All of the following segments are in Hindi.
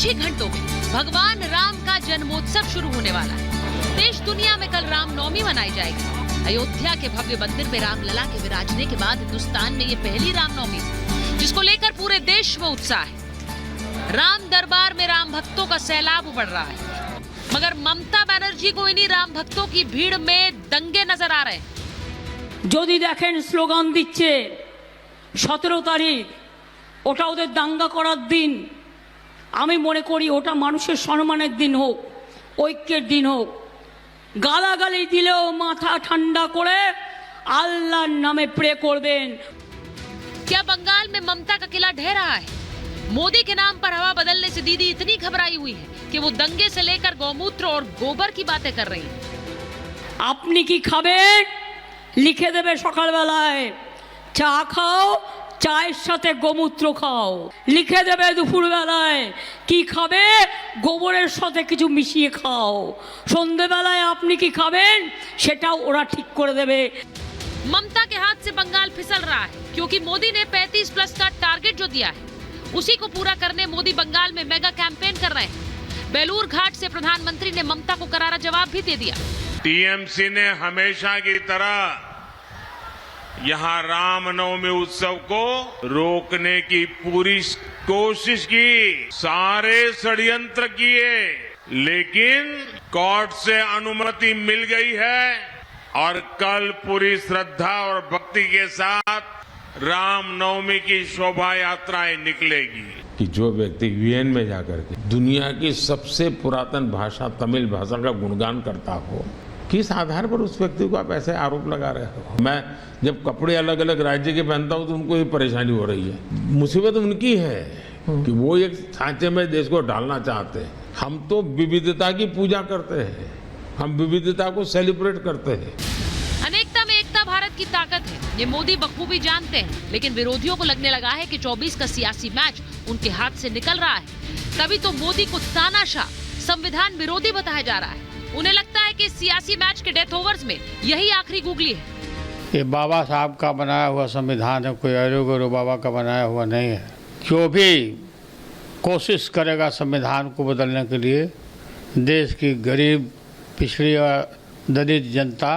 कुछ ही घंटों में भगवान राम का जन्मोत्सव शुरू होने वाला है। देश दुनिया में कल रामनवमी मनाई जाएगी। अयोध्या के भव्य मंदिर में रामलला के विराजने के बाद हिंदुस्तान में ये पहली रामनवमी है, जिसको लेकर पूरे देश में उत्साह है। राम दरबार में राम भक्तों का सैलाब उमड़ रहा है, मगर ममता बनर्जी को इन्हीं राम भक्तों की भीड़ में दंगे नजर आ रहे हैं। যদি দেখেন স্লোগান দিচ্ছে 17 তারিখ ওটা ওদের দাঙ্গা করার দিন, আমি মনে করি ওটা মানুষের সম্মানের দিন হোক, ঐক্যের দিন হোক। গালাগালি দিলেও মাথা ঠান্ডা করে আল্লাহর নামে প্রে করবেন। क्या बंगाल में ममता का किला ढह रहा है? मोदी के नाम पर हवा बदलने से दीदी इतनी घबराई हुई है कि वो दंगे से लेकर गौमूत्र और गोबर की बातें कर रही हैं। আপনি কি খাবেন লিখে দেবে সকালবেলায়, চা খাও চায়ের সাথে গোমূত্র খাও, লিখে দেবে দুপুরবেলায় কি খাবে গোবরের সাথে কিছু মিশিয়ে খাও, সন্ধ্যেবেলায় আপনি কি খাবেন সেটাও ওরা ঠিক করে দেবে। ममता के हाथ से बंगाल फिसल रहा है, क्योंकि मोदी ने 35+ का टारगेट जो दिया है उसी को पूरा करने मोदी बंगाल में मेगा कैंपेन कर रहे हैं। बेलूर घाट से प्रधानमंत्री ने ममता को करारा जवाब भी दे दिया। टीएमसी ने हमेशा की तरह यहां रामनवमी उत्सव को रोकने की पूरी कोशिश की, सारे षड्यंत्र किए, लेकिन कोर्ट से अनुमति मिल गई है और कल पूरी श्रद्धा और भक्ति के साथ रामनवमी की शोभा यात्राएं निकलेगी। कि जो व्यक्ति यूएन में जाकर के दुनिया की सबसे पुरातन भाषा तमिल भाषा का गुणगान करता हो, किस आधार पर उस व्यक्ति को आप ऐसे आरोप लगा रहे हो? मैं जब कपड़े अलग अलग राज्य के पहनता हूं तो उनको ये परेशानी हो रही है। मुसीबत उनकी है कि वो एक सांचे में देश को डालना चाहते हैं। हम तो विविधता की पूजा करते हैं, हम विविधता को सेलिब्रेट करते हैं। अनेकता में एकता भारत की ताकत है, ये मोदी बखूबी जानते हैं, लेकिन विरोधियों को लगने लगा है कि 24 का सियासी मैच उनके हाथ से निकल रहा है। तभी तो मोदी को तानाशाह संविधान विरोधी बताया जा रहा है। उन्हें लगता है कि सियासी मैच के डेथ ओवर्स में यही आखिरी गुगली है। ये बाबा साहब का बनाया हुआ संविधान है, कोई अरे गुरु बाबा का बनाया हुआ नहीं है। जो भी कोशिश करेगा संविधान को बदलने के लिए, देश की गरीब पिछड़ी और दलित जनता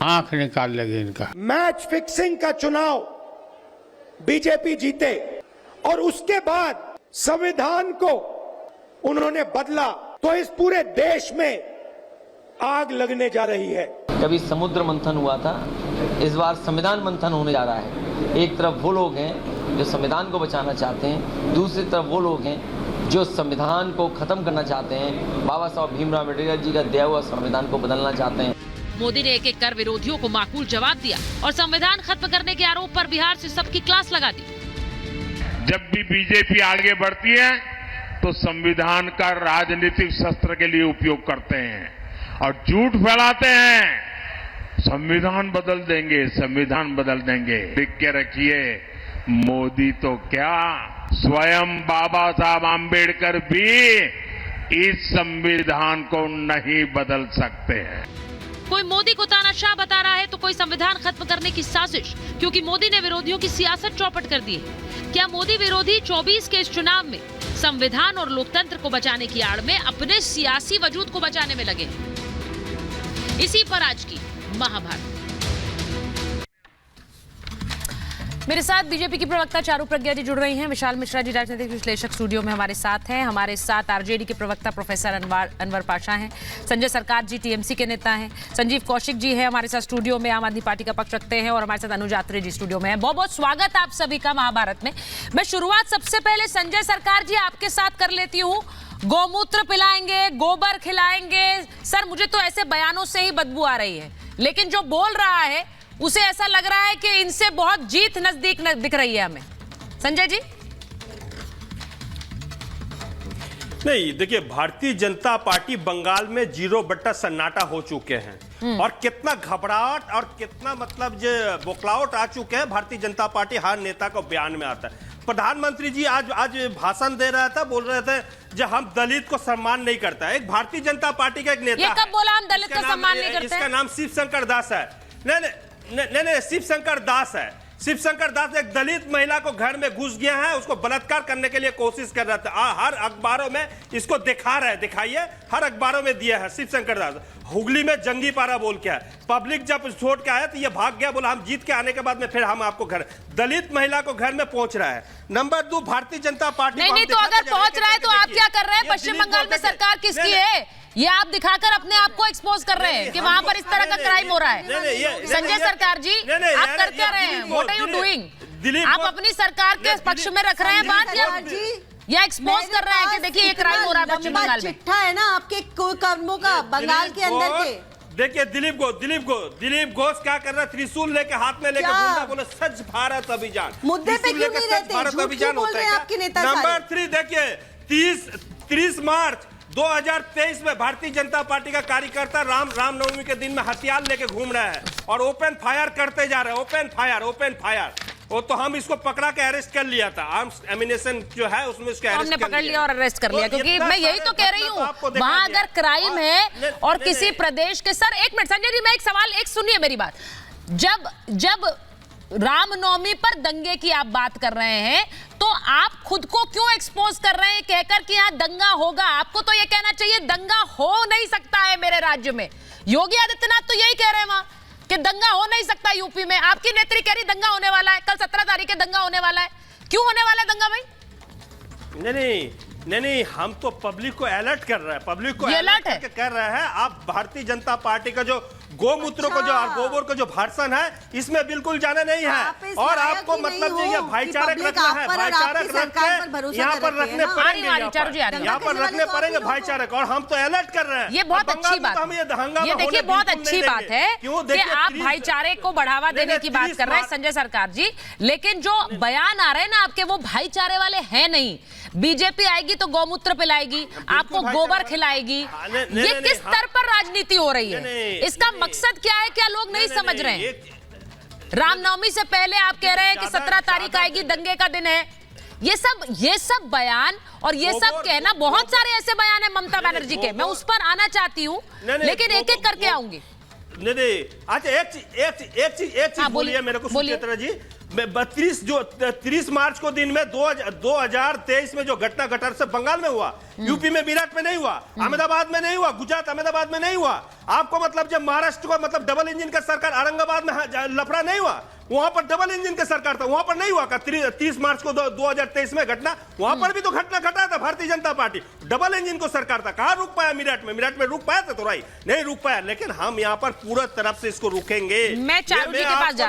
आंख निकाल लेगी इनका। मैच फिक्सिंग का चुनाव बीजेपी जीते और उसके बाद संविधान को उन्होंने बदला तो इस पूरे देश में आग लगने जा रही है। कभी समुद्र मंथन हुआ था, इस बार संविधान मंथन होने जा रहा है। एक तरफ वो लोग हैं जो संविधान को बचाना चाहते हैं, दूसरी तरफ वो लोग हैं जो संविधान को खत्म करना चाहते हैं, बाबा साहब भीमराव अम्बेडकर जी का दिया हुआ संविधान को बदलना चाहते हैं। मोदी ने एक एक कर विरोधियों को माकूल जवाब दिया और संविधान खत्म करने के आरोप पर बिहार से सबकी क्लास लगा दी। जब भी बीजेपी आगे बढ़ती है तो संविधान का राजनीतिक शस्त्र के लिए उपयोग करते हैं और झूठ फैलाते हैं। संविधान बदल देंगे, संविधान बदल देंगे। लिख के रखिए, मोदी तो क्या, स्वयं बाबा साहब आम्बेडकर भी इस संविधान को नहीं बदल सकते हैं। कोई मोदी को तानाशाह बता रहा है तो कोई संविधान खत्म करने की साजिश, क्योंकि मोदी ने विरोधियों की सियासत चौपट कर दी है। क्या मोदी विरोधी 24 के इस चुनाव में संविधान और लोकतंत्र को बचाने की आड़ में अपने सियासी वजूद को बचाने में लगे? इसी पर आज की महाभारत। मेरे साथ बीजेपी की प्रवक्ता चारू प्रज्ञा जी जुड़ रही हैं, विशाल मिश्रा जी राजनीतिक विश्लेषक स्टूडियो में हमारे साथ हैं, हमारे साथ आरजेडी के प्रवक्ता प्रोफेसर अनवर पाशा हैं, संजय सरकार जी टीएमसी के नेता हैं, संजीव कौशिक जी हैं हमारे साथ स्टूडियो में, आम आदमी पार्टी का पक्ष रखते हैं, और हमारे साथ अनुज आत्रे जी स्टूडियो में हैं। बहुत बहुत स्वागत आप सभी का महाभारत में। मैं शुरुआत सबसे पहले संजय सरकार जी आपके साथ कर लेती हूँ। गौमूत्र पिलाएंगे, गोबर खिलाएंगे, सर मुझे तो ऐसे बयानों से ही बदबू आ रही है, लेकिन जो बोल रहा है उसे ऐसा लग रहा है कि इनसे बहुत जीत नजदीक दिख रही है हमें। संजय जी। नहीं, देखिए, भारतीय जनता पार्टी बंगाल में 0 सन्नाटा हो चुके हैं और कितना घबराहट और कितना मतलब जो बौखलाहट आ चुके हैं। भारतीय जनता पार्टी हर नेता को बयान में आता है। प्रधानमंत्री जी आज भाषण दे रहा था, बोल रहे थे जो हम दलित को सम्मान नहीं करता। एक भारतीय जनता पार्टी का एक नेता, ये कब बोला हम दलित को सम्मान नहीं करते? इसका नाम शिव शंकर दास है। नहीं, शिव शंकर दास है। शिवशंकर दास एक दलित महिला को घर में घुस गया है, उसको बलात्कार करने के लिए कोशिश कर रहा था। हर अखबारों में इसको दिखा रहा है, दिखाइए, हर अखबारों में दिया है शिवशंकर दास। हुगली में जंगी पारा बोल के है, पब्लिक जब छोड़ के आया तो ये भाग गया, बोला हम जीत के आने के बाद में फिर हम आपको घर, दलित महिला को घर में पहुंच रहा है। नंबर 2, भारतीय जनता पार्टी नहीं तो अगर पहुंच रहा है तो आप क्या कर रहे हैं? पश्चिम बंगाल में सरकार किसकी है? ये आप दिखाकर अपने आप को एक्सपोज कर रहे हैं कि वहां पर इस तरह का क्राइम हो रहा है। संजय सरकार जी, आप कर क्या रहे हैं? What are you doing? आप अपनी सरकार के पक्ष में रख रहे हैं बात या एक्सपोज कर रहे हैं कि देखिए ये क्राइम हो रहा है पश्चिम बंगाल में? चिट्ठा है ना आपके कर्मों का बंगाल के अंदर के। देखिए दिलीप घोष क्या कर रहा है? त्रिशूल लेके हाथ में लेके घूमता, बोले स्वच्छ भारत अभियान। मुद्दे पे क्यों नहीं रहते? झूठ क्यों बोल रहे हैं आपके नेता? नंबर 3 देखिए, 30 मार्च 2023 में भारतीय जनता पार्टी का कार्यकर्ता रामनवमी के दिन में हथियार लेके घूम रहा है और ओपन फायर करते जा रहे हैं। ओपन फायर वो तो हम इसको पकड़ा के अरेस्ट कर लिया था। आर्म्स एमिनेशन जो है उसमें उसको हमने पकड़ लिया और अरेस्ट कर लिया, क्योंकि मैं यही तो कह रही हूँ वहां अगर क्राइम है और किसी प्रदेश के सर, एक मिनट संजय जी, मैं एक सवाल, एक सुनिए मेरी बात। जब रामनवमी पर दंगे की आप बात कर रहे हैं तो आप खुद को क्यों एक्सपोज कर रहे हैं कहकर कि यहाँ दंगा होगा? आपको तो ये कहना चाहिए दंगा हो नहीं सकता है मेरे राज्य में। योगी आदित्यनाथ तो यही कह रहे हैं वहां कि दंगा हो नहीं सकता यूपी में। आपकी नेत्री कह रही दंगा होने वाला है, कल 17 तारीख दंगा होने वाला है। क्यों होने वाला है दंगा भाई? नहीं, हम तो पब्लिक को अलर्ट कर रहे हैं, पब्लिक को अलर्ट है कर रहे हैं। आप भारतीय जनता पार्टी का जो गोमूत्र को जो गोबर को जो भाषण है इसमें बिल्कुल जाना नहीं है। और आपको मतलब ये भाईचारा रखना है, भाईचारा रखकर यहाँ पर रखने पड़ेंगे, यहाँ पर रखने पड़ेंगे भाईचारे को। और हम तो अलर्ट कर रहे हैं। ये बहुत अच्छी बात है, ये देखिए बहुत अच्छी बात है कि आप भाईचारे को बढ़ावा देने की बात कर रहे हैं संजय सरकार जी, लेकिन जो बयान आ रहे हैं ना आपके, वो भाईचारे वाले हैं नहीं। बीजेपी आएगी तो गौमूत्र पिलाएगी, आपको गोबर खिलाएगी। ये किस स्तर पर राजनीति हो रही है? इसका मकसद क्या है? क्या लोग नहीं समझ रहे हैं? रामनवमी से पहले आप कह रहे हैं कि 17 तारीख आएगी, दंगे का दिन है। ये सब बयान और ये सब कहना, बहुत सारे ऐसे बयान है ममता बनर्जी के, मैं उस पर आना चाहती हूँ, लेकिन एक एक करके आऊंगी। अच्छा एक चीज बोलिए मेरे को सुचित्रा जी। 30 मार्च को दिन में 2023 में जो घटना घटा सब बंगाल में हुआ, यूपी में मेरठ में नहीं हुआ, अहमदाबाद में नहीं हुआ, गुजरात अहमदाबाद में नहीं हुआ। आपको मतलब जब महाराष्ट्र को मतलब डबल इंजन का सरकार, औरंगाबाद में लफड़ा नहीं हुआ, वहां पर डबल इंजन का सरकार था, वहां पर नहीं हुआ। 30 मार्च को 2023 में घटना, वहां पर भी तो घटना घटा था Bharatiya Janata party, double engine को सरकार था। कहां रुक पाया? मेरठ में रुक पाया था? तो नहीं रुक पाया। लेकिन हम यहाँ पर पूरा तरफ से इसको रुकेंगे। मैं चारू जी के पास जा रही हूं।